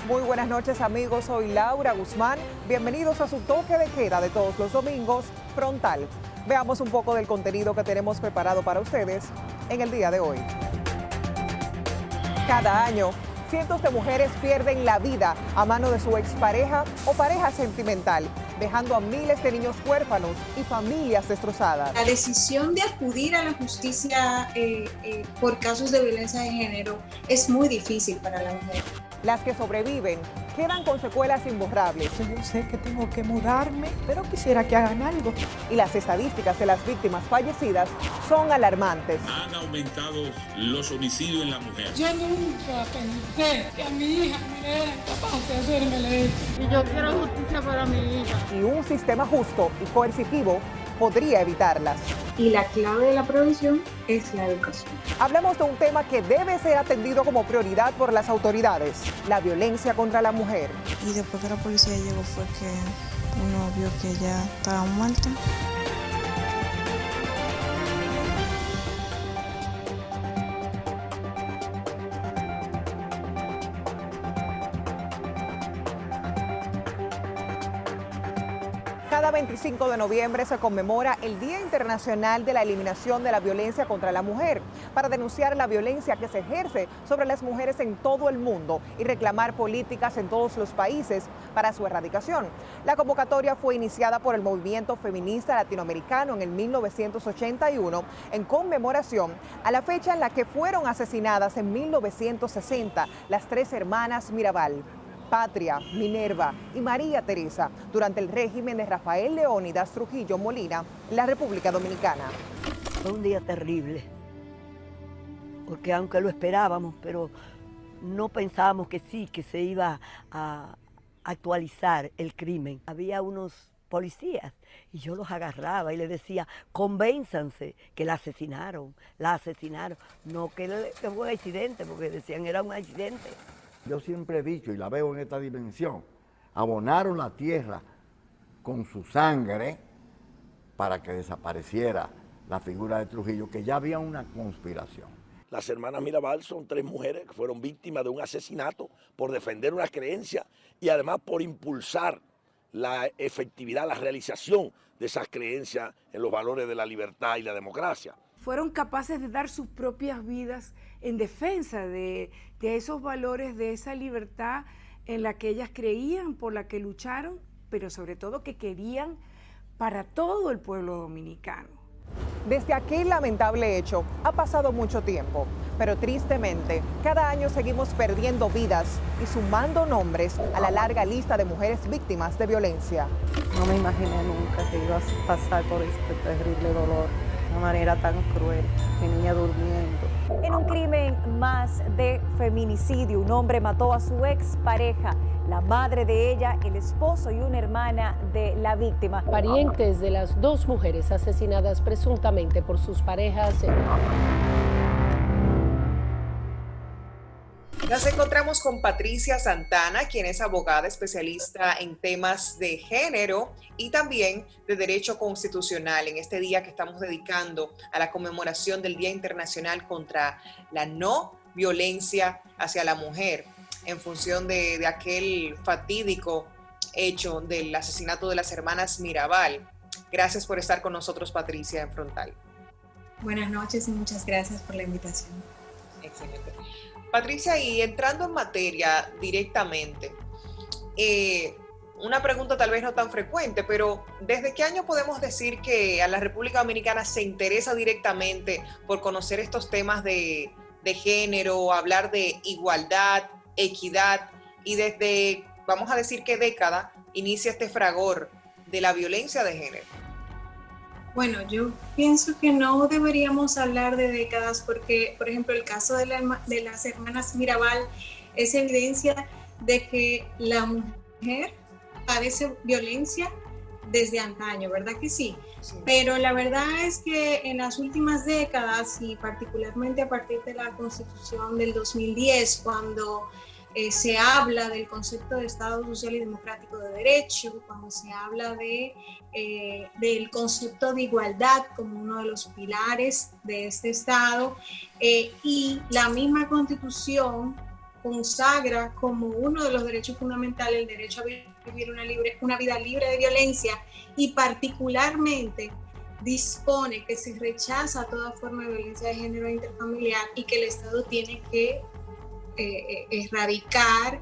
Muy buenas noches amigos, soy Laura Guzmán. Bienvenidos a su toque de queda de todos los domingos, Frontal. Veamos un poco del contenido que tenemos preparado para ustedes en el día de hoy. Cada año, cientos de mujeres pierden la vida a mano de su expareja o pareja sentimental, dejando a miles de niños huérfanos y familias destrozadas. La decisión de acudir a la justicia por casos de violencia de género es muy difícil para la mujer. Las que sobreviven quedan con secuelas imborrables. Yo sé que tengo que mudarme, pero quisiera que hagan algo. Y las estadísticas de las víctimas fallecidas son alarmantes. Han aumentado los homicidios en la mujer. Yo nunca pensé que a mi hija me era capaz de hacérmele esto. Y yo quiero justicia para mi hija. Y un sistema justo y coercitivo podría evitarlas. Y la clave de la prevención es la educación. Hablamos de un tema que debe ser atendido como prioridad por las autoridades, la violencia contra la mujer. Y después que la policía llegó fue que uno vio que ella estaba muerta. Cada 25 de noviembre se conmemora el Día Internacional de la Eliminación de la Violencia contra la Mujer, para denunciar la violencia que se ejerce sobre las mujeres en todo el mundo y reclamar políticas en todos los países para su erradicación. La convocatoria fue iniciada por el movimiento feminista latinoamericano en el 1981 en conmemoración a la fecha en la que fueron asesinadas en 1960 las tres hermanas Mirabal, Patria, Minerva y María Teresa durante el régimen de Rafael Leónidas Trujillo Molina en la República Dominicana. Fue un día terrible, porque aunque lo esperábamos, pero no pensábamos que sí, que se iba a actualizar el crimen. Había unos policías y yo los agarraba y les decía, convénzanse que la asesinaron. No que fue un accidente, porque decían era un accidente. Yo siempre he dicho, y la veo en esta dimensión, abonaron la tierra con su sangre para que desapareciera la figura de Trujillo, que ya había una conspiración. Las hermanas Mirabal son tres mujeres que fueron víctimas de un asesinato por defender una creencia y además por impulsar la efectividad, la realización de esas creencias en los valores de la libertad y la democracia. Fueron capaces de dar sus propias vidas en defensa de esos valores, de esa libertad en la que ellas creían, por la que lucharon, pero sobre todo que querían para todo el pueblo dominicano. Desde aquel lamentable hecho ha pasado mucho tiempo, pero tristemente cada año seguimos perdiendo vidas y sumando nombres a la larga lista de mujeres víctimas de violencia. No me imaginé nunca que iba a pasar por este terrible dolor de una manera tan cruel, mi niña durmiendo. En un crimen más de feminicidio, un hombre mató a su expareja, la madre de ella, el esposo y una hermana de la víctima. Parientes de las dos mujeres asesinadas presuntamente por sus parejas. Nos encontramos con Patricia Santana, quien es abogada especialista en temas de género y también de derecho constitucional, en este día que estamos dedicando a la conmemoración del Día Internacional contra la no violencia hacia la mujer, en función de aquel fatídico hecho del asesinato de las hermanas Mirabal. Gracias por estar con nosotros, Patricia, en Frontal. Buenas noches y muchas gracias por la invitación. Excelente. Patricia, y entrando en materia directamente, una pregunta tal vez no tan frecuente, pero ¿desde qué año podemos decir que a la República Dominicana se interesa directamente por conocer estos temas de género, hablar de igualdad, equidad, y desde, vamos a decir, qué década inicia este fragor de la violencia de género? Bueno, yo pienso que no deberíamos hablar de décadas porque, por ejemplo, el caso de las hermanas Mirabal es evidencia de que la mujer padece violencia desde antaño, ¿verdad que sí? Sí. Pero la verdad es que en las últimas décadas y particularmente a partir de la Constitución del 2010, cuando se habla del concepto de Estado Social y Democrático de Derecho, cuando se habla del concepto de igualdad como uno de los pilares de este Estado, y la misma Constitución consagra como uno de los derechos fundamentales el derecho a vivir una vida libre de violencia, y particularmente dispone que se rechaza toda forma de violencia de género interfamiliar y que el Estado tiene que erradicar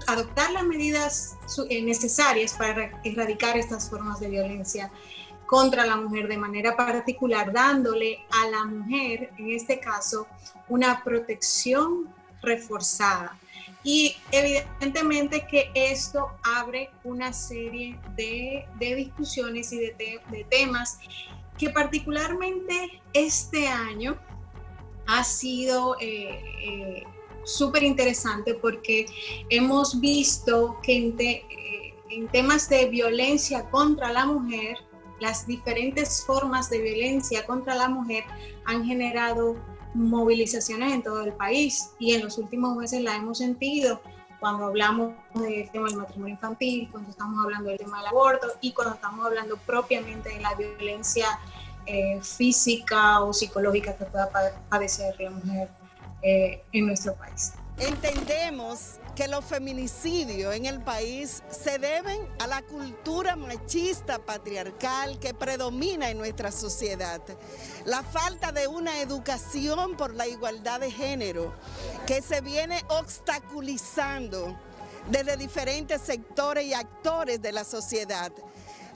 adoptar las medidas necesarias para erradicar estas formas de violencia contra la mujer, de manera particular dándole a la mujer, en este caso, una protección reforzada. Y evidentemente que esto abre una serie de discusiones y de temas que particularmente este año ha sido súper interesante, porque hemos visto que en temas de violencia contra la mujer, las diferentes formas de violencia contra la mujer han generado movilizaciones en todo el país, y en los últimos meses la hemos sentido cuando hablamos del tema del matrimonio infantil, cuando estamos hablando del tema del aborto y cuando estamos hablando propiamente de la violencia física o psicológica que pueda padecer la mujer en nuestro país. Entendemos que los feminicidios en el país se deben a la cultura machista patriarcal que predomina en nuestra sociedad, la falta de una educación por la igualdad de género que se viene obstaculizando desde diferentes sectores y actores de la sociedad.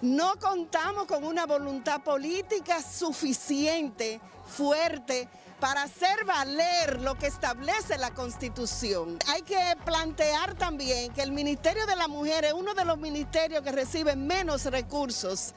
No contamos con una voluntad política suficiente, fuerte, para hacer valer lo que establece la Constitución. Hay que plantear también que el Ministerio de la Mujer es uno de los ministerios que reciben menos recursos.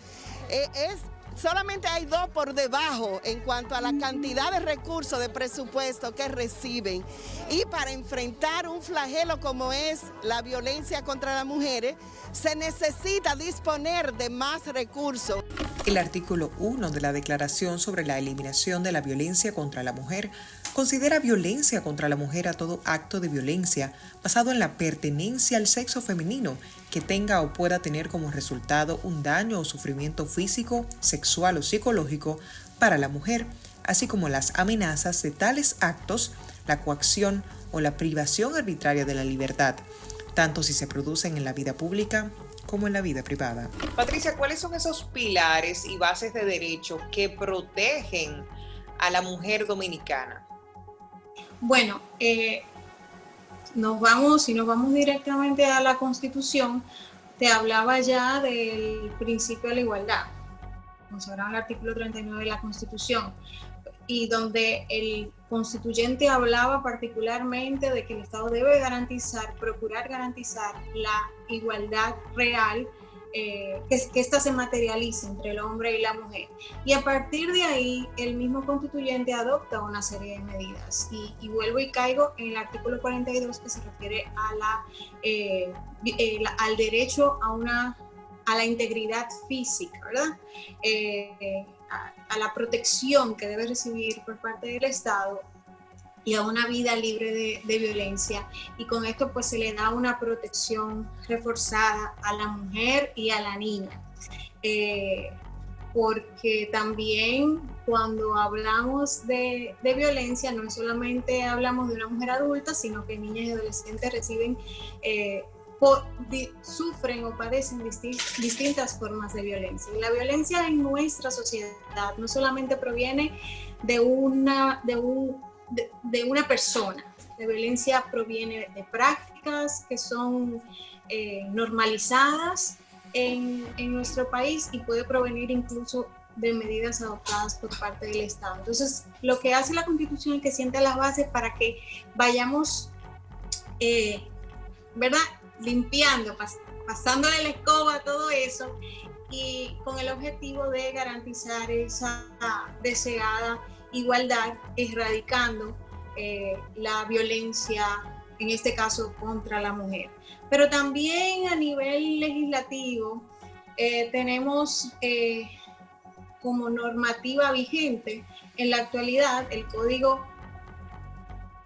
Solamente hay 2 por debajo en cuanto a la cantidad de recursos de presupuesto que reciben. Y para enfrentar un flagelo como es la violencia contra las mujeres, se necesita disponer de más recursos. El artículo 1 de la Declaración sobre la Eliminación de la Violencia contra la Mujer considera violencia contra la mujer a todo acto de violencia basado en la pertenencia al sexo femenino que tenga o pueda tener como resultado un daño o sufrimiento físico, sexual o psicológico para la mujer, así como las amenazas de tales actos, la coacción o la privación arbitraria de la libertad, tanto si se producen en la vida pública como en la vida privada. Patricia, ¿cuáles son esos pilares y bases de derecho que protegen a la mujer dominicana? Bueno, nos vamos directamente a la Constitución. Te hablaba ya del principio de la igualdad, consagrado en el artículo 39 de la Constitución, y donde el constituyente hablaba particularmente de que el Estado debe procurar garantizar la igualdad real, que ésta se materialice entre el hombre y la mujer. Y a partir de ahí, el mismo constituyente adopta una serie de medidas. Y vuelvo y caigo en el artículo 42, que se refiere al derecho a la integridad física, ¿verdad? A la protección que debe recibir por parte del Estado y a una vida libre de violencia. Y con esto pues se le da una protección reforzada a la mujer y a la niña. Porque también cuando hablamos de violencia, no solamente hablamos de una mujer adulta, sino que niñas y adolescentes sufren o padecen distintas formas de violencia. Y la violencia en nuestra sociedad no solamente proviene de una persona. La violencia proviene de prácticas que son normalizadas en nuestro país, y puede provenir incluso de medidas adoptadas por parte del Estado. Entonces, lo que hace la Constitución es que sienta las bases para que vayamos, ¿verdad?, limpiando, pasándole la escoba a todo eso, y con el objetivo de garantizar esa deseada igualdad, erradicando la violencia, en este caso contra la mujer. Pero también a nivel legislativo tenemos como normativa vigente en la actualidad el Código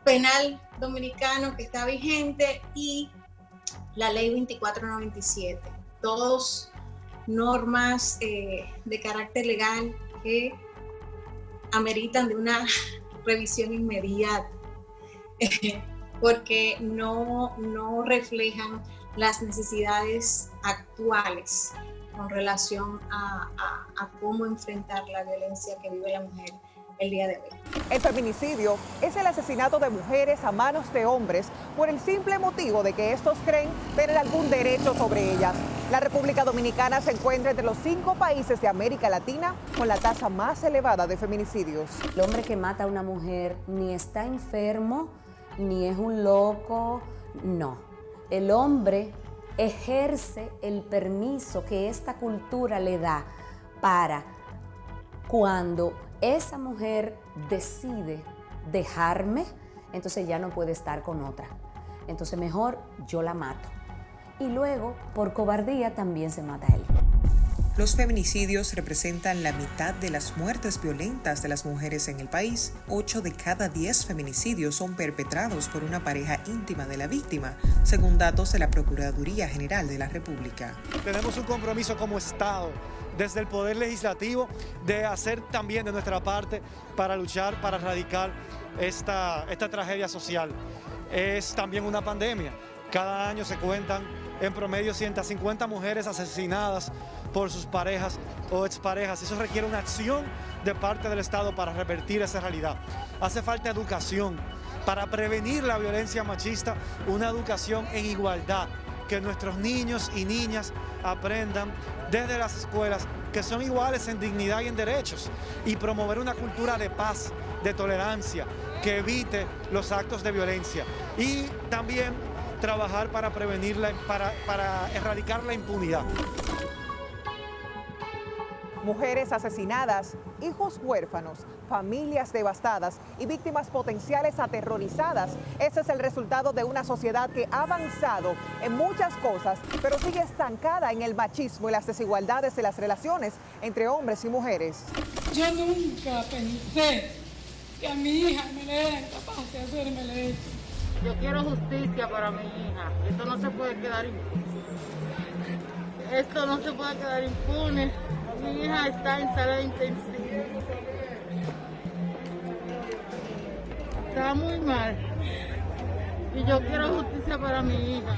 Penal Dominicano, que está vigente, y la Ley 2497, 2 normas de carácter legal que ameritan de una revisión inmediata. porque no reflejan las necesidades actuales con relación a cómo enfrentar la violencia que vive la mujer el día de hoy. El feminicidio es el asesinato de mujeres a manos de hombres por el simple motivo de que estos creen tener algún derecho sobre ellas. La República Dominicana se encuentra entre los 5 países de América Latina con la tasa más elevada de feminicidios. El hombre que mata a una mujer ni está enfermo, ni es un loco, no. El hombre ejerce el permiso que esta cultura le da para cuando esa mujer decide dejarme, entonces ya no puede estar con otra. Entonces mejor yo la mato. Y luego, por cobardía, también se mata a él. Los feminicidios representan la mitad de las muertes violentas de las mujeres en el país. 8 de cada 10 feminicidios son perpetrados por una pareja íntima de la víctima, según datos de la Procuraduría General de la República. Tenemos un compromiso como Estado, desde el Poder Legislativo, de hacer también de nuestra parte para luchar, para erradicar esta tragedia social. Es también una pandemia. Cada año se cuentan en promedio 150 mujeres asesinadas por sus parejas o exparejas. Eso requiere una acción de parte del Estado para revertir esa realidad. Hace falta educación para prevenir la violencia machista, una educación en igualdad, que nuestros niños y niñas aprendan desde las escuelas que son iguales en dignidad y en derechos, y promover una cultura de paz, de tolerancia, que evite los actos de violencia, y también trabajar para prevenirla, para erradicar la impunidad. Mujeres asesinadas, hijos huérfanos, familias devastadas y víctimas potenciales aterrorizadas. Ese es el resultado de una sociedad que ha avanzado en muchas cosas, pero sigue estancada en el machismo y las desigualdades de las relaciones entre hombres y mujeres. Yo nunca pensé que a mi hija me le eran capaces de hacerme esto. Yo quiero justicia para mi hija. Esto no se puede quedar impune. Esto no se puede quedar impune. Mi hija está en sala de intensivo. Está muy mal. Y yo quiero justicia para mi hija.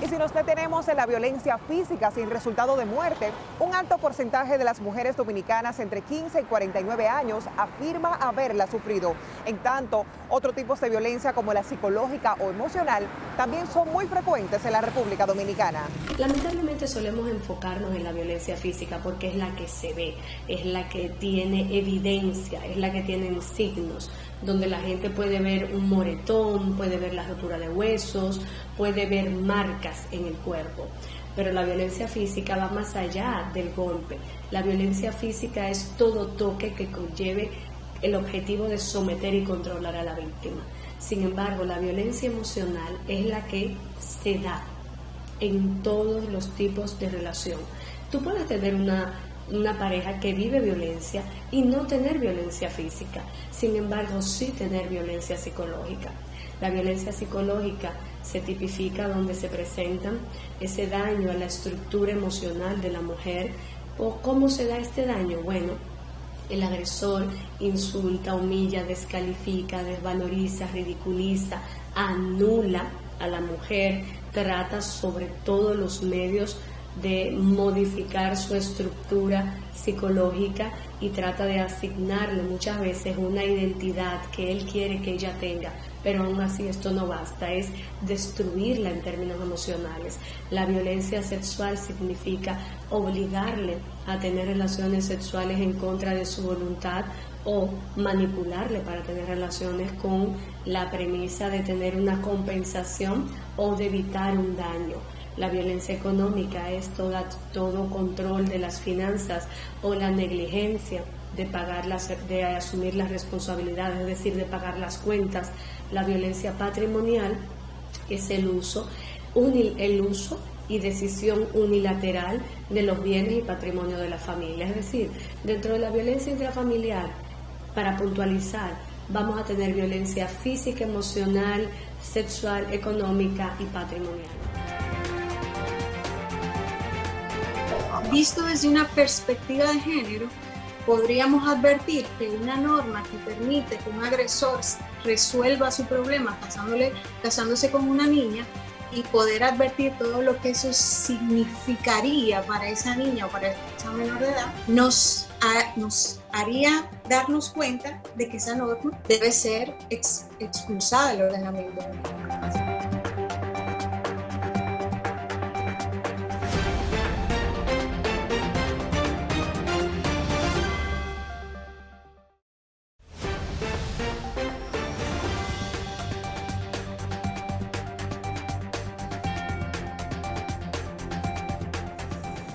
Y si nos detenemos en la violencia física sin resultado de muerte, un alto porcentaje de las mujeres dominicanas entre 15 y 49 años afirma haberla sufrido. En tanto, otros tipos de violencia como la psicológica o emocional también son muy frecuentes en la República Dominicana. Lamentablemente solemos enfocarnos en la violencia física porque es la que se ve, es la que tiene evidencia, es la que tiene signos, donde la gente puede ver un moretón, puede ver la rotura de huesos, puede ver marcas en el cuerpo. Pero la violencia física va más allá del golpe. La violencia física es todo toque que conlleve el objetivo de someter y controlar a la víctima. Sin embargo, la violencia emocional es la que se da en todos los tipos de relación. Tú puedes tener una pareja que vive violencia y no tener violencia física, sin embargo sí tener violencia psicológica. La violencia psicológica se tipifica donde se presentan ese daño a la estructura emocional de la mujer. ¿O cómo se da este daño? Bueno, el agresor insulta, humilla, descalifica, desvaloriza, ridiculiza, anula a la mujer, trata sobre todos los medios de modificar su estructura psicológica y trata de asignarle muchas veces una identidad que él quiere que ella tenga, pero aún así esto no basta, es destruirla en términos emocionales. La violencia sexual significa obligarle a tener relaciones sexuales en contra de su voluntad o manipularle para tener relaciones con la premisa de tener una compensación o de evitar un daño. La violencia económica es todo control de las finanzas o la negligencia de asumir las responsabilidades, es decir, de pagar las cuentas. La violencia patrimonial es el uso y decisión unilateral de los bienes y patrimonio de la familia. Es decir, dentro de la violencia intrafamiliar, para puntualizar, vamos a tener violencia física, emocional, sexual, económica y patrimonial. Visto desde una perspectiva de género, podríamos advertir que una norma que permite que un agresor resuelva su problema casándose con una niña y poder advertir todo lo que eso significaría para esa niña o para esa menor de edad, nos haría darnos cuenta de que esa norma debe ser expulsada del ordenamiento.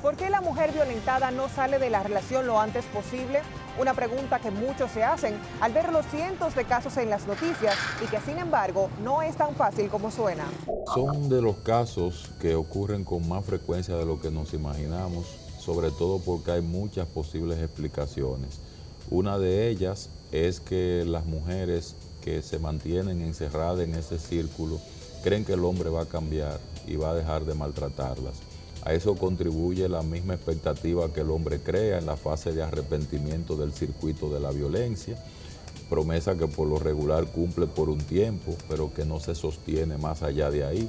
¿Por qué la mujer violentada no sale de la relación lo antes posible? Una pregunta que muchos se hacen al ver los cientos de casos en las noticias y que sin embargo no es tan fácil como suena. Son de los casos que ocurren con más frecuencia de lo que nos imaginamos, sobre todo porque hay muchas posibles explicaciones. Una de ellas es que las mujeres que se mantienen encerradas en ese círculo creen que el hombre va a cambiar y va a dejar de maltratarlas. A eso contribuye la misma expectativa que el hombre crea en la fase de arrepentimiento del circuito de la violencia, promesa que por lo regular cumple por un tiempo, pero que no se sostiene más allá de ahí.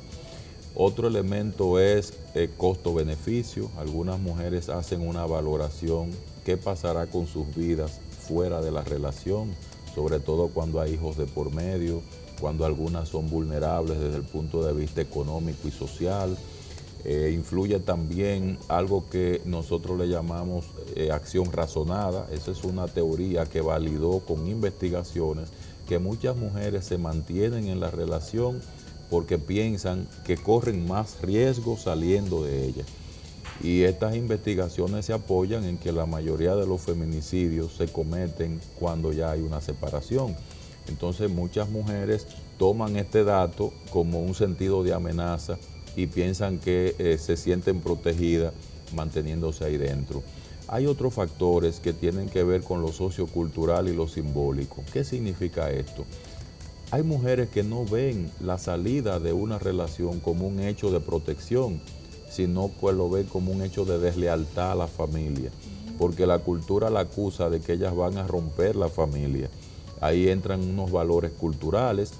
Otro elemento es el costo-beneficio. Algunas mujeres hacen una valoración, ¿qué pasará con sus vidas fuera de la relación? Sobre todo cuando hay hijos de por medio, cuando algunas son vulnerables desde el punto de vista económico y social. Influye también algo que nosotros le llamamos acción razonada. Esa es una teoría que validó con investigaciones que muchas mujeres se mantienen en la relación porque piensan que corren más riesgo saliendo de ella. Y estas investigaciones se apoyan en que la mayoría de los feminicidios se cometen cuando ya hay una separación. Entonces muchas mujeres toman este dato como un sentido de amenaza y piensan que se sienten protegidas manteniéndose ahí dentro. Hay otros factores que tienen que ver con lo sociocultural y lo simbólico. ¿Qué significa esto? Hay mujeres que no ven la salida de una relación como un hecho de protección, sino pues lo ven como un hecho de deslealtad a la familia, porque la cultura la acusa de que ellas van a romper la familia. Ahí entran unos valores culturales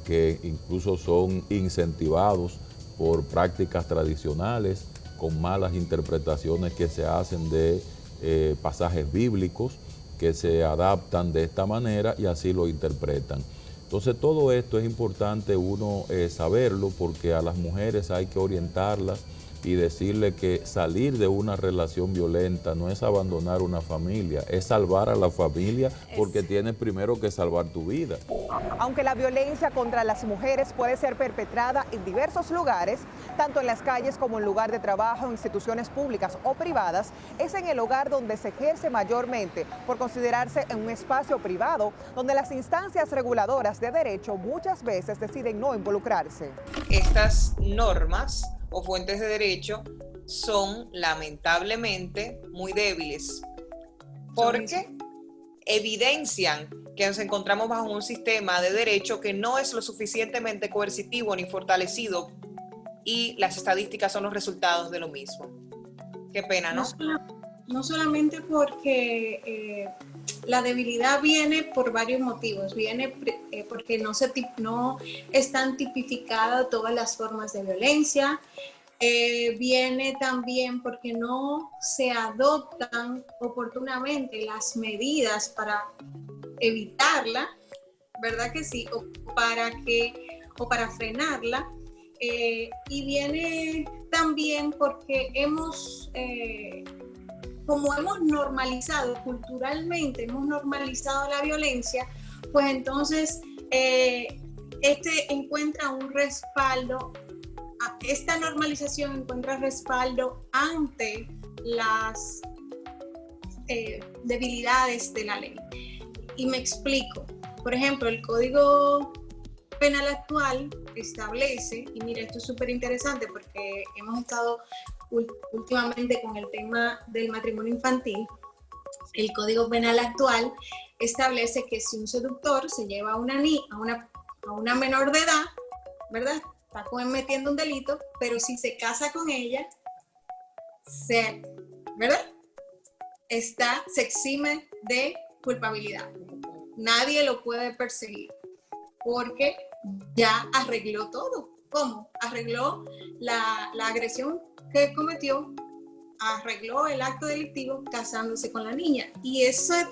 que incluso son incentivados por prácticas tradicionales, con malas interpretaciones que se hacen de pasajes bíblicos, que se adaptan de esta manera y así lo interpretan. Entonces todo esto es importante uno saberlo, porque a las mujeres hay que orientarlas y decirle que salir de una relación violenta no es abandonar una familia, es salvar a la familia, porque tienes primero que salvar tu vida. Aunque la violencia contra las mujeres puede ser perpetrada en diversos lugares, tanto en las calles como en lugar de trabajo, en instituciones públicas o privadas, es en el hogar donde se ejerce mayormente, por considerarse en un espacio privado donde las instancias reguladoras de derecho muchas veces deciden no involucrarse. Estas normas o fuentes de derecho son lamentablemente muy débiles porque evidencian que nos encontramos bajo un sistema de derecho que no es lo suficientemente coercitivo ni fortalecido, y las estadísticas son los resultados de lo mismo. Qué pena, ¿no? No solamente porque la debilidad viene por varios motivos, viene porque no están tipificadas todas las formas de violencia, viene también porque no se adoptan oportunamente las medidas para evitarla, ¿verdad que sí? O para frenarla, y viene también porque como hemos normalizado culturalmente, hemos normalizado la violencia, pues entonces encuentra un respaldo, esta normalización encuentra respaldo ante las debilidades de la ley. Y me explico. Por ejemplo, el Código Penal actual establece, y mira, esto es súper interesante porque hemos estado últimamente con el tema del matrimonio infantil. El Código Penal actual establece que si un seductor se lleva a una menor de edad, ¿verdad? Está cometiendo un delito, pero si se casa con ella, ¿verdad? se exime de culpabilidad. Nadie lo puede perseguir porque ya arregló todo. ¿Cómo? Arregló la agresión que cometió, arregló el acto delictivo casándose con la niña. Y esas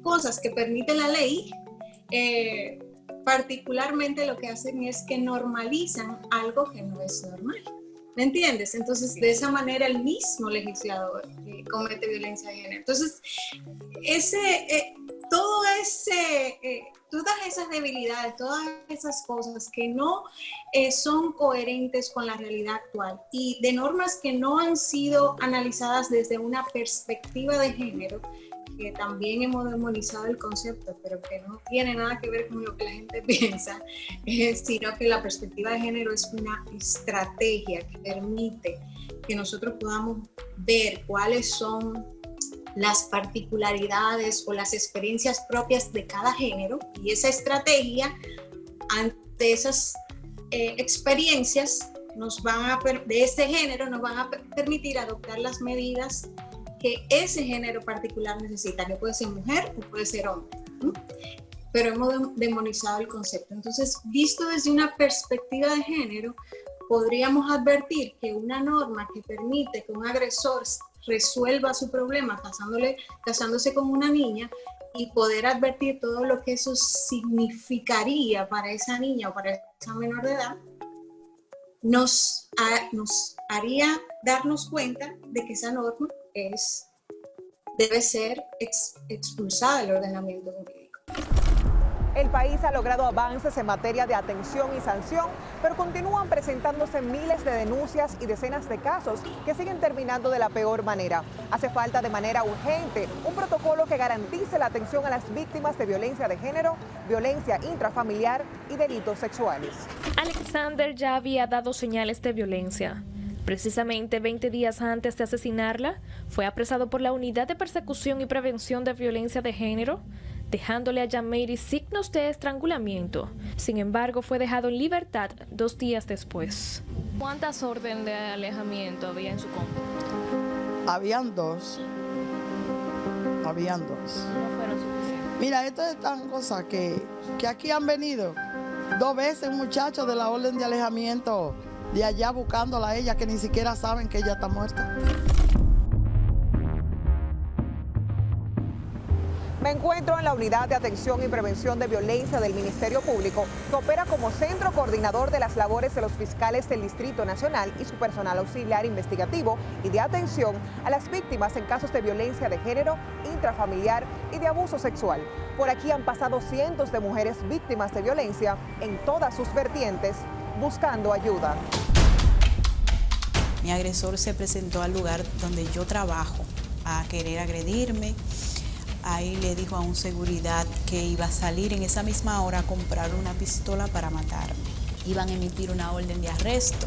cosas que permite la ley, particularmente lo que hacen es que normalizan algo que no es normal. ¿Me entiendes? Entonces, de esa manera, el mismo legislador comete violencia de género. Entonces, todas esas debilidades, todas esas cosas que no son coherentes con la realidad actual y de normas que no han sido analizadas desde una perspectiva de género, que también hemos demonizado el concepto, pero que no tiene nada que ver con lo que la gente piensa, sino que la perspectiva de género es una estrategia que permite que nosotros podamos ver cuáles son las particularidades o las experiencias propias de cada género, y esa estrategia, ante esas experiencias de ese género, nos van a permitir adoptar las medidas que ese género particular necesita, que puede ser mujer o puede ser hombre, ¿no? Pero hemos demonizado el concepto. Entonces, visto desde una perspectiva de género, podríamos advertir que una norma que permite que un agresor resuelva su problema casándose con una niña y poder advertir todo lo que eso significaría para esa niña o para esa menor de edad, nos haría darnos cuenta de que esa norma debe ser expulsada del ordenamiento jurídico. El país ha logrado avances en materia de atención y sanción, pero continúan presentándose miles de denuncias y decenas de casos que siguen terminando de la peor manera. Hace falta de manera urgente un protocolo que garantice la atención a las víctimas de violencia de género, violencia intrafamiliar y delitos sexuales. Alexander ya había dado señales de violencia. Precisamente 20 días antes de asesinarla, fue apresado por la Unidad de Persecución y Prevención de Violencia de Género, dejándole a Yamiri signos de estrangulamiento. Sin embargo, fue dejado en libertad 2 días después. ¿Cuántas órdenes de alejamiento había en su contra? Habían dos. No fueron suficientes. Mira, esto es tan cosa que aquí han venido 2 veces muchachos de la orden de alejamiento de allá buscándola a ella, que ni siquiera saben que ella está muerta. Me encuentro en la Unidad de Atención y Prevención de Violencia del Ministerio Público, que opera como centro coordinador de las labores de los fiscales del Distrito Nacional y su personal auxiliar investigativo y de atención a las víctimas en casos de violencia de género, intrafamiliar y de abuso sexual. Por aquí han pasado cientos de mujeres víctimas de violencia en todas sus vertientes, buscando ayuda. Mi agresor se presentó al lugar donde yo trabajo a querer agredirme. Ahí le dijo a un seguridad que iba a salir en esa misma hora a comprar una pistola para matarme. Iban a emitir una orden de arresto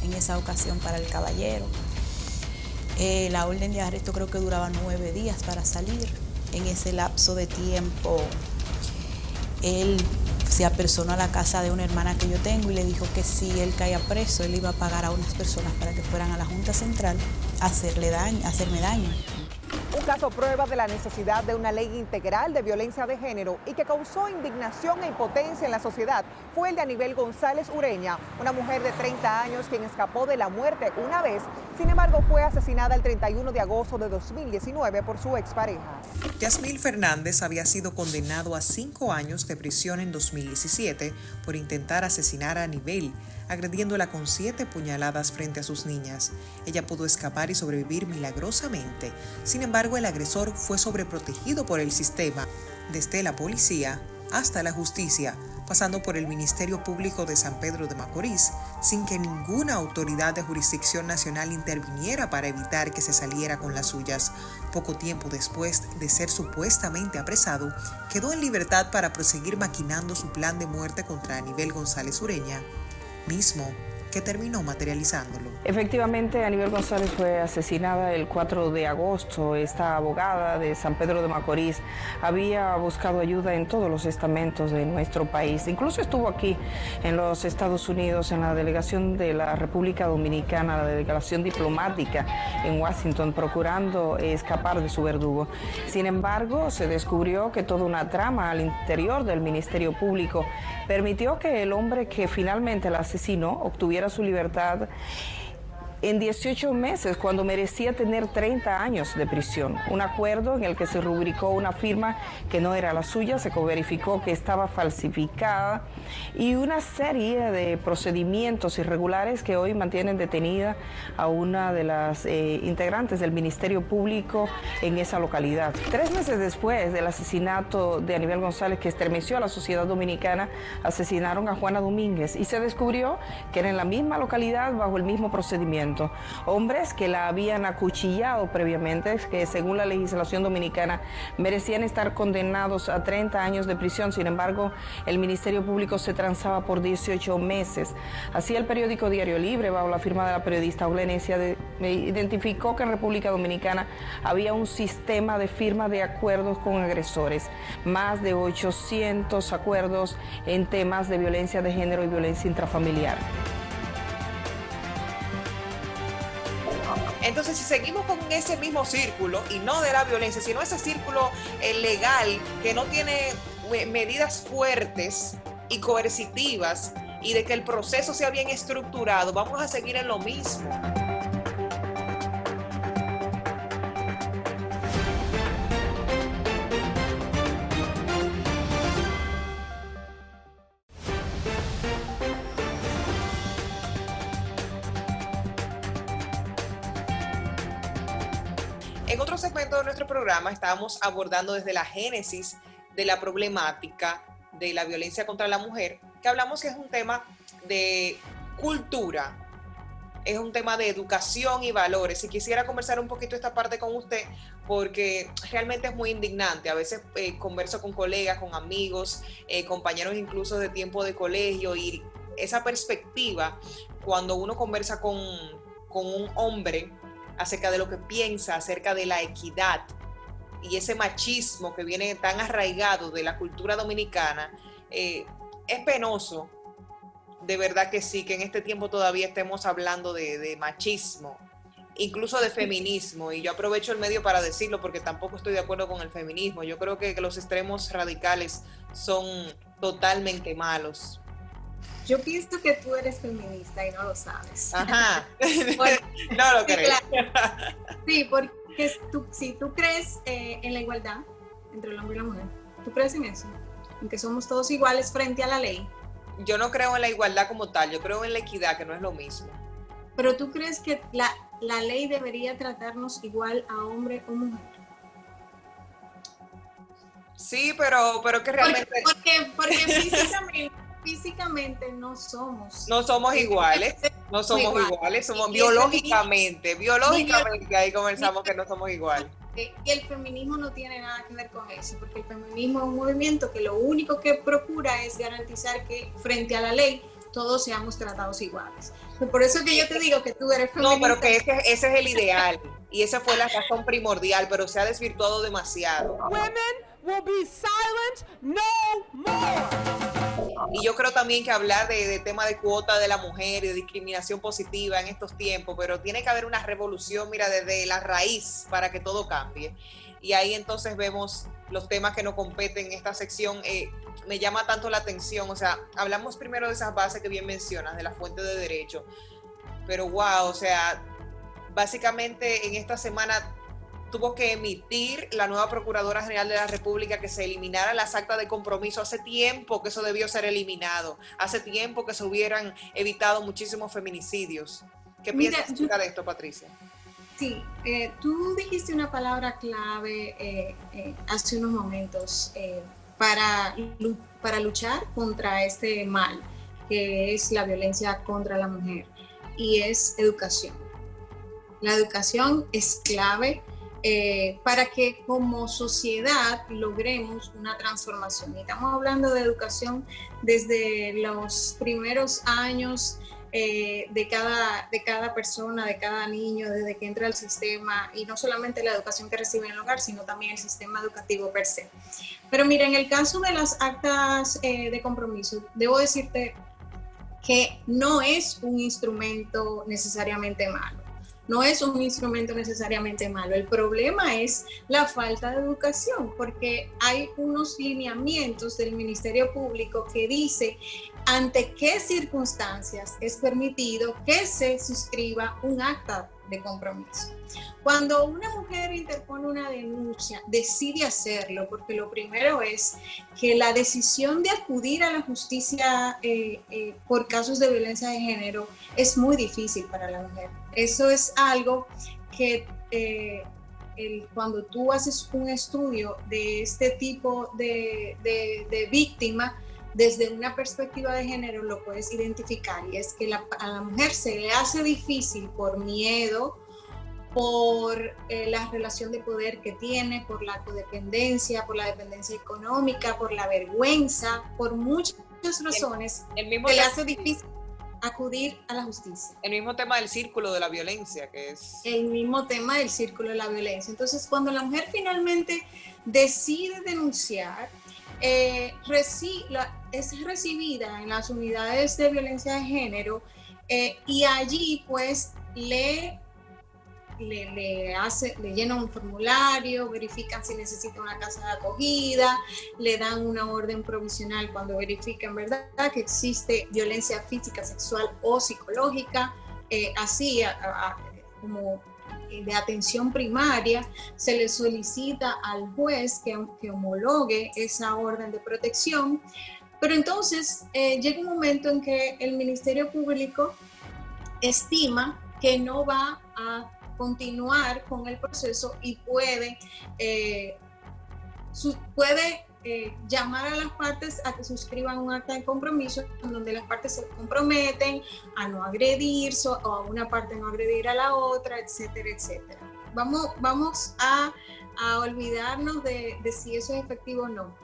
en esa ocasión para el caballero. La orden de arresto creo que duraba 9 días para salir. En ese lapso de tiempo, él se apersonó a la casa de una hermana que yo tengo y le dijo que si él caía preso, él iba a pagar a unas personas para que fueran a la Junta Central a hacerme daño. Un caso prueba de la necesidad de una ley integral de violencia de género y que causó indignación e impotencia en la sociedad fue el de Anibel González Ureña, una mujer de 30 años quien escapó de la muerte una vez, sin embargo fue asesinada el 31 de agosto de 2019 por su expareja. Yasmil Fernández había sido condenado a 5 años de prisión en 2017 por intentar asesinar a Anibel, agrediéndola con 7 puñaladas frente a sus niñas. Ella pudo escapar y sobrevivir milagrosamente. Sin embargo, el agresor fue sobreprotegido por el sistema, desde la policía hasta la justicia, pasando por el Ministerio Público de San Pedro de Macorís, sin que ninguna autoridad de jurisdicción nacional interviniera para evitar que se saliera con las suyas. Poco tiempo después de ser supuestamente apresado, quedó en libertad para proseguir maquinando su plan de muerte contra Anibel González Ureña, mismo que terminó materializándolo. Efectivamente, Anibel González fue asesinada el 4 de agosto. Esta abogada de San Pedro de Macorís había buscado ayuda en todos los estamentos de nuestro país. Incluso estuvo aquí en los Estados Unidos, en la delegación de la República Dominicana, la delegación diplomática en Washington, procurando escapar de su verdugo. Sin embargo, se descubrió que toda una trama al interior del Ministerio Público permitió que el hombre que finalmente la asesinó obtuviera su libertad en 18 meses, cuando merecía tener 30 años de prisión. Un acuerdo en el que se rubricó una firma que no era la suya, se verificó que estaba falsificada y una serie de procedimientos irregulares que hoy mantienen detenida a una de las integrantes del Ministerio Público en esa localidad. 3 meses después del asesinato de Anibel González, que estremeció a la sociedad dominicana, asesinaron a Juana Domínguez y se descubrió que era en la misma localidad, bajo el mismo procedimiento. Hombres que la habían acuchillado previamente, que según la legislación dominicana merecían estar condenados a 30 años de prisión. Sin embargo, el Ministerio Público se transaba por 18 meses. Así, el periódico Diario Libre, bajo la firma de la periodista Oglenecia, identificó que en República Dominicana había un sistema de firma de acuerdos con agresores. Más de 800 acuerdos en temas de violencia de género y violencia intrafamiliar. Entonces, si seguimos con ese mismo círculo, y no de la violencia, sino ese círculo legal que no tiene medidas fuertes y coercitivas, y de que el proceso sea bien estructurado, vamos a seguir en lo mismo. En otro segmento de nuestro programa estábamos abordando desde la génesis de la problemática de la violencia contra la mujer, que hablamos que es un tema de cultura, es un tema de educación y valores. Y quisiera conversar un poquito esta parte con usted, porque realmente es muy indignante. A veces converso con colegas, con amigos, compañeros incluso de tiempo de colegio, y esa perspectiva, cuando uno conversa con un hombre acerca de lo que piensa, acerca de la equidad y ese machismo que viene tan arraigado de la cultura dominicana, es penoso, de verdad que sí, que en este tiempo todavía estemos hablando de machismo, incluso de feminismo, y yo aprovecho el medio para decirlo porque tampoco estoy de acuerdo con el feminismo. Yo creo que los extremos radicales son totalmente malos. Yo pienso que tú eres feminista y no lo sabes. Ajá. No lo creo. Claro. Sí, porque si tú crees en la igualdad entre el hombre y la mujer, ¿tú crees en eso? En que somos todos iguales frente a la ley. Yo no creo en la igualdad como tal, yo creo en la equidad, que no es lo mismo. Pero ¿tú crees que la ley debería tratarnos igual a hombre o mujer? Sí, pero que realmente... Porque físicamente no somos iguales, somos biológicamente, ahí comenzamos que no somos iguales. Y el feminismo no tiene nada que ver con eso, porque el feminismo es un movimiento que lo único que procura es garantizar que frente a la ley todos seamos tratados iguales. Por eso que yo te digo que tú eres feminista. No, pero que ese es el ideal, y esa fue la razón primordial, pero se ha desvirtuado demasiado. Women will be silent no more. Y yo creo también que hablar de tema de cuota de la mujer y de discriminación positiva en estos tiempos, pero tiene que haber una revolución, mira, desde la raíz para que todo cambie. Y ahí entonces vemos los temas que nos competen en esta sección. Me llama tanto la atención, o sea, hablamos primero de esas bases que bien mencionas, de la fuente de derecho, pero wow, o sea, básicamente en esta semana tuvo que emitir la nueva Procuradora General de la República que se eliminaran las actas de compromiso. Hace tiempo que eso debió ser eliminado. Hace tiempo que se hubieran evitado muchísimos feminicidios. ¿Qué piensas acerca de esto, Patricia? Sí, tú dijiste una palabra clave hace unos momentos para luchar contra este mal, que es la violencia contra la mujer, y es educación. La educación es clave para que como sociedad logremos una transformación. Y estamos hablando de educación desde los primeros años de cada persona, de cada niño, desde que entra al sistema, y no solamente la educación que recibe en el hogar, sino también el sistema educativo per se. Pero mira, en el caso de las actas de compromiso, debo decirte que no es un instrumento necesariamente malo. No es un instrumento necesariamente malo. El problema es la falta de educación, porque hay unos lineamientos del Ministerio Público que dice ante qué circunstancias es permitido que se suscriba un acta de compromiso. Cuando una mujer interpone una denuncia, decide hacerlo, porque lo primero es que la decisión de acudir a la justicia por casos de violencia de género es muy difícil para la mujer. Eso es algo que cuando tú haces un estudio de este tipo de víctima, desde una perspectiva de género lo puedes identificar, y es que a la mujer se le hace difícil por miedo, por la relación de poder que tiene, por la codependencia, por la dependencia económica, por la vergüenza, por muchas razones que le hace difícil acudir a la justicia. El mismo tema del círculo de la violencia, que es... El mismo tema del círculo de la violencia. Entonces, cuando la mujer finalmente decide denunciar, es recibida en las unidades de violencia de género y allí pues le llenan un formulario, verifican si necesita una casa de acogida, le dan una orden provisional cuando verifican, ¿verdad?, que existe violencia física, sexual o psicológica, como de atención primaria. Se le solicita al juez que homologue esa orden de protección, pero entonces llega un momento en que el Ministerio Público estima que no va a continuar con el proceso y puede llamar a las partes a que suscriban un acta de compromiso en donde las partes se comprometen a no agredir o a una parte no agredir a la otra, etcétera, etcétera. Vamos a olvidarnos de si eso es efectivo o no.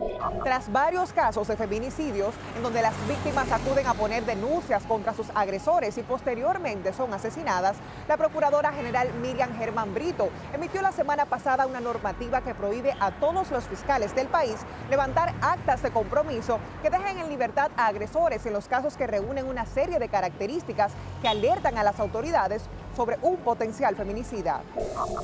Tras varios casos de feminicidios en donde las víctimas acuden a poner denuncias contra sus agresores y posteriormente son asesinadas, la Procuradora General Miriam Germán Brito emitió la semana pasada una normativa que prohíbe a todos los fiscales del país levantar actas de compromiso que dejen en libertad a agresores en los casos que reúnen una serie de características que alertan a las autoridades sobre un potencial feminicida.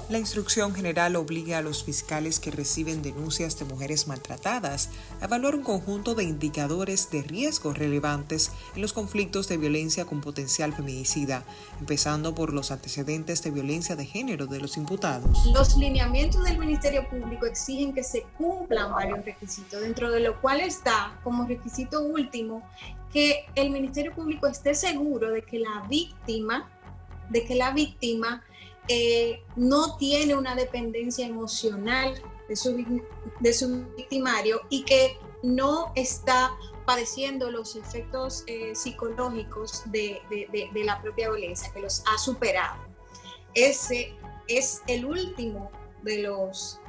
La instrucción general obliga a los fiscales que reciben denuncias de mujeres maltratadas a evaluar un conjunto de indicadores de riesgo relevantes en los conflictos de violencia con potencial feminicida, empezando por los antecedentes de violencia de género de los imputados. Los lineamientos del Ministerio Público exigen que se cumplan varios requisitos, dentro de lo cual está como requisito último que el Ministerio Público esté seguro de que la víctima no tiene una dependencia emocional de su victimario y que no está padeciendo los efectos psicológicos de la propia violencia, que los ha superado. Ese es el último de los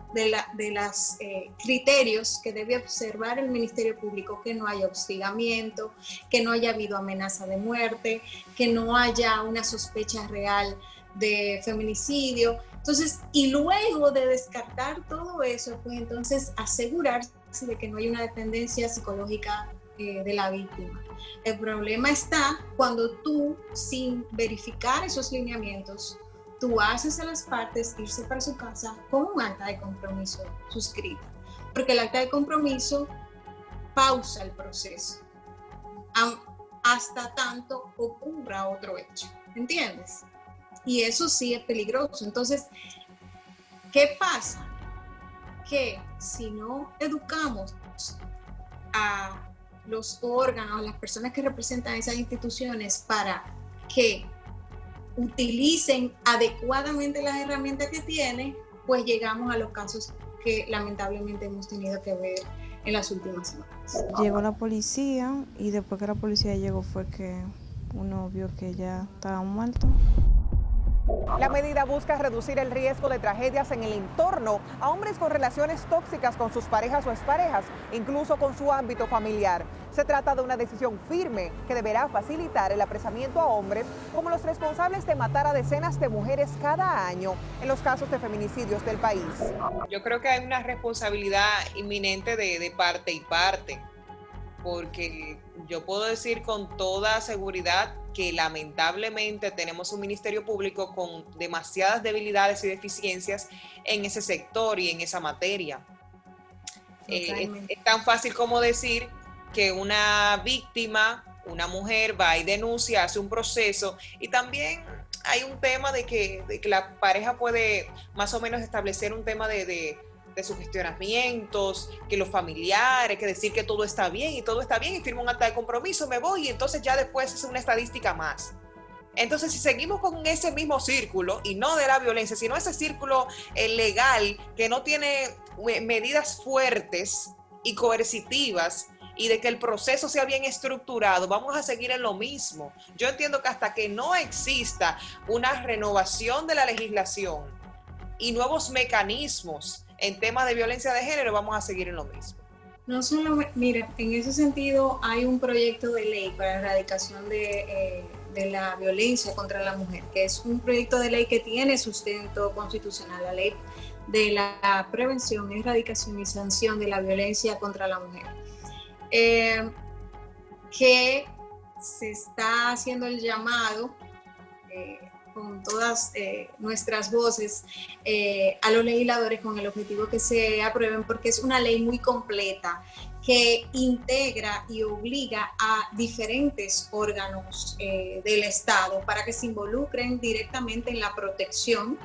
criterios que debe observar el Ministerio Público: que no haya hostigamiento, que no haya habido amenaza de muerte, que no haya una sospecha real de feminicidio. Entonces, y luego de descartar todo eso, pues entonces asegurarse de que no hay una dependencia psicológica de la víctima. El problema está cuando tú, sin verificar esos lineamientos, tú haces a las partes irse para su casa con un acta de compromiso suscrita, porque el acta de compromiso pausa el proceso hasta tanto ocurra otro hecho, ¿entiendes? Y eso sí es peligroso. Entonces, ¿qué pasa? Que si no educamos a los órganos, a las personas que representan esas instituciones para que utilicen adecuadamente las herramientas que tienen, pues llegamos a los casos que lamentablemente hemos tenido que ver en las últimas semanas. Llegó la policía y después que la policía llegó fue que uno vio que ya estaba muerto. La medida busca reducir el riesgo de tragedias en el entorno a hombres con relaciones tóxicas con sus parejas o exparejas, incluso con su ámbito familiar. Se trata de una decisión firme que deberá facilitar el apresamiento a hombres como los responsables de matar a decenas de mujeres cada año en los casos de feminicidios del país. Yo creo que hay una responsabilidad inminente de parte y parte, porque yo puedo decir con toda seguridad que lamentablemente tenemos un Ministerio Público con demasiadas debilidades y deficiencias en ese sector y en esa materia. Es tan fácil como decir que una víctima, una mujer, va y denuncia, hace un proceso, y también hay un tema de que la pareja puede más o menos establecer un tema de sugestionamientos, que los familiares, que decir que todo está bien y firma un acta de compromiso, me voy, y entonces ya después es una estadística más. Entonces, si seguimos con ese mismo círculo, y no de la violencia, sino ese círculo legal que no tiene medidas fuertes y coercitivas, y de que el proceso sea bien estructurado, vamos a seguir en lo mismo. Yo entiendo que hasta que no exista una renovación de la legislación y nuevos mecanismos en temas de violencia de género, vamos a seguir en lo mismo. No solo, mira, en ese sentido hay un proyecto de ley para la erradicación de la violencia contra la mujer, que es un proyecto de ley que tiene sustento constitucional, la ley de la prevención, erradicación y sanción de la violencia contra la mujer, que se está haciendo el llamado con todas nuestras voces a los legisladores con el objetivo que se aprueben, porque es una ley muy completa que integra y obliga a diferentes órganos del Estado para que se involucren directamente en la protección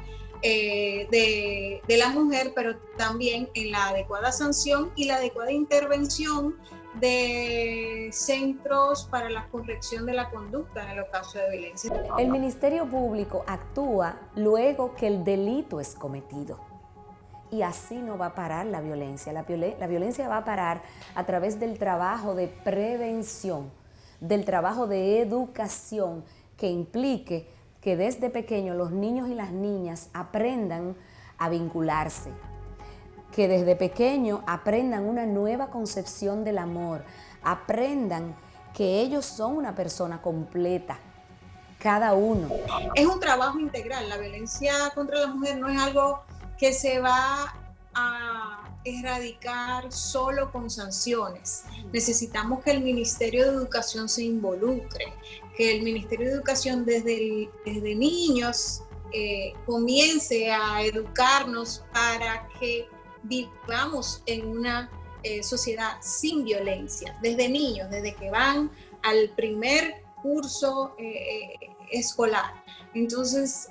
de la mujer, pero también en la adecuada sanción y la adecuada intervención de centros para la corrección de la conducta en los casos de violencia. El Ministerio Público actúa luego que el delito es cometido. Y así no va a parar la violencia. La violencia va a parar a través del trabajo de prevención, del trabajo de educación que implique que desde pequeños los niños y las niñas aprendan a vincularse, que desde pequeños aprendan una nueva concepción del amor, aprendan que ellos son una persona completa, cada uno. Es un trabajo integral. La violencia contra la mujer no es algo que se va a erradicar solo con sanciones. Necesitamos que el Ministerio de Educación se involucre, que el Ministerio de Educación desde niños comience a educarnos para que vivamos en una sociedad sin violencia, desde niños, desde que van al primer curso escolar. Entonces,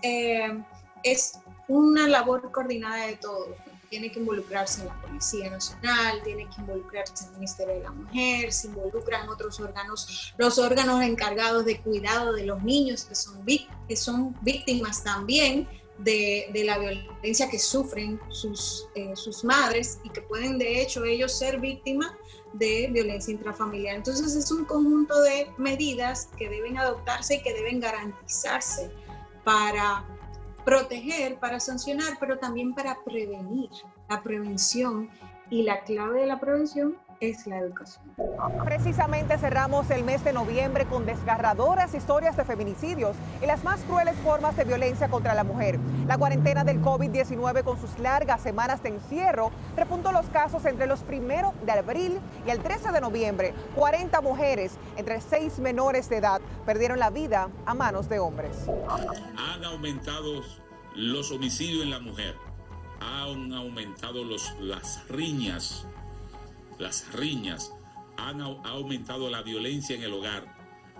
es una labor coordinada de todos. Tiene que involucrarse en la Policía Nacional, tiene que involucrarse el Ministerio de la Mujer, se involucran otros órganos, los órganos encargados de cuidado de los niños que son víctimas también de la violencia que sufren sus madres y que pueden de hecho ellos ser víctimas de violencia intrafamiliar. Entonces es un conjunto de medidas que deben adoptarse y que deben garantizarse para proteger, para sancionar, pero también para prevenir. La prevención, y la clave de la prevención es la educación. Precisamente cerramos el mes de noviembre con desgarradoras historias de feminicidios y las más crueles formas de violencia contra la mujer. La cuarentena del COVID-19 con sus largas semanas de encierro repuntó los casos entre los 1 de abril y el 13 de noviembre. 40 mujeres entre 6 menores de edad perdieron la vida a manos de hombres. Han aumentado los homicidios en la mujer, han aumentado las riñas, ha aumentado la violencia en el hogar,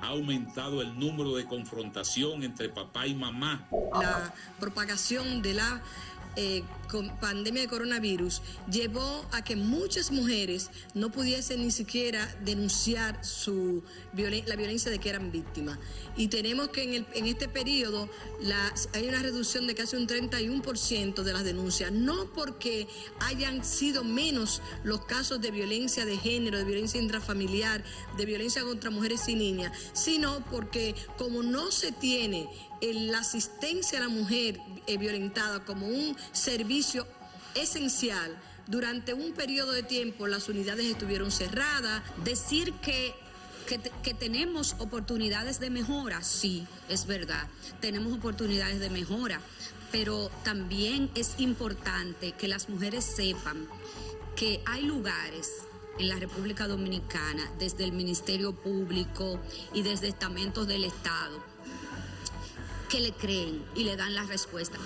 ha aumentado el número de confrontación entre papá y mamá. La propagación de la pandemia de coronavirus llevó a que muchas mujeres no pudiesen ni siquiera denunciar la violencia de que eran víctimas. Y tenemos que en este periodo hay una reducción de casi un 31% de las denuncias, no porque hayan sido menos los casos de violencia de género, de violencia intrafamiliar, de violencia contra mujeres y niñas, sino porque como no se tiene la asistencia a la mujer violentada como un servicio esencial, durante un periodo de tiempo las unidades estuvieron cerradas. Decir que tenemos oportunidades de mejora, sí, es verdad, tenemos oportunidades de mejora, pero también es importante que las mujeres sepan que hay lugares en la República Dominicana, desde el Ministerio Público y desde estamentos del Estado, que le creen y le dan la respuesta.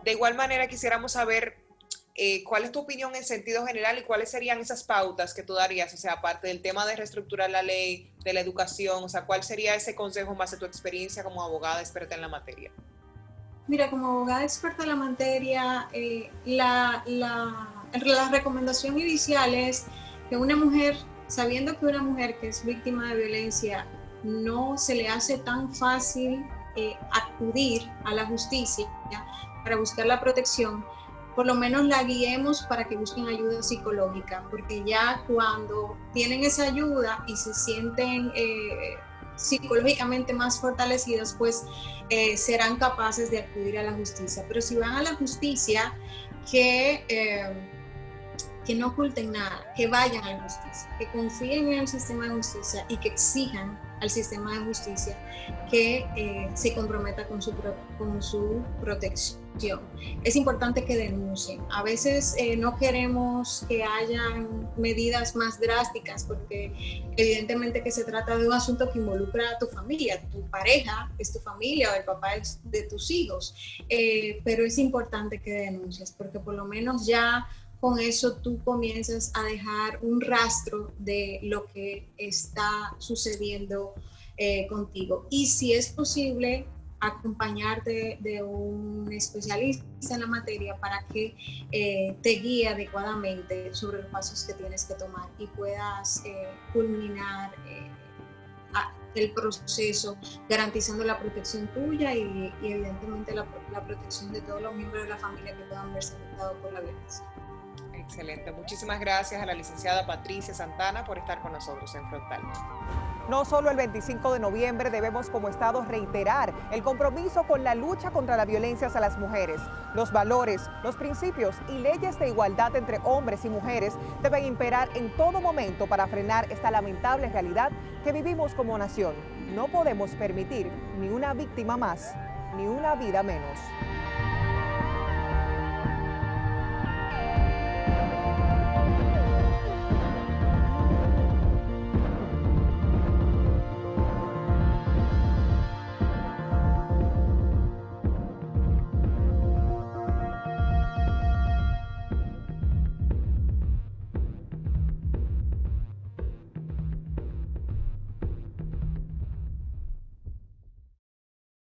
De igual manera, quisiéramos saber cuál es tu opinión en sentido general y cuáles serían esas pautas que tú darías, o sea, aparte del tema de reestructurar la ley, de la educación, o sea, ¿cuál sería ese consejo más de tu experiencia como abogada experta en la materia? Mira, como abogada experta en la materia, la recomendación inicial es que una mujer, sabiendo que una mujer que es víctima de violencia, no se le hace tan fácil acudir a la justicia para buscar la protección, por lo menos la guiemos para que busquen ayuda psicológica, porque ya cuando tienen esa ayuda y se sienten psicológicamente más fortalecidas, pues serán capaces de acudir a la justicia. Pero si van a la justicia, que no oculten nada, que vayan a la justicia, que confíen en el sistema de justicia y que exijan al sistema de justicia que se comprometa con su protección. Es importante que denuncien. A veces no queremos que hayan medidas más drásticas porque evidentemente que se trata de un asunto que involucra a tu familia, tu pareja es tu familia o el papá es de tus hijos, pero es importante que denuncies porque por lo menos ya con eso tú comienzas a dejar un rastro de lo que está sucediendo contigo. Y si es posible, acompañarte de un especialista en la materia para que te guíe adecuadamente sobre los pasos que tienes que tomar y puedas culminar el proceso garantizando la protección tuya y evidentemente la protección de todos los miembros de la familia que puedan verse afectados por la violencia. Excelente. Muchísimas gracias a la licenciada Patricia Santana por estar con nosotros en Frontal. No solo el 25 de noviembre debemos como Estado reiterar el compromiso con la lucha contra la violencia hacia las mujeres. Los valores, los principios y leyes de igualdad entre hombres y mujeres deben imperar en todo momento para frenar esta lamentable realidad que vivimos como nación. No podemos permitir ni una víctima más, ni una vida menos.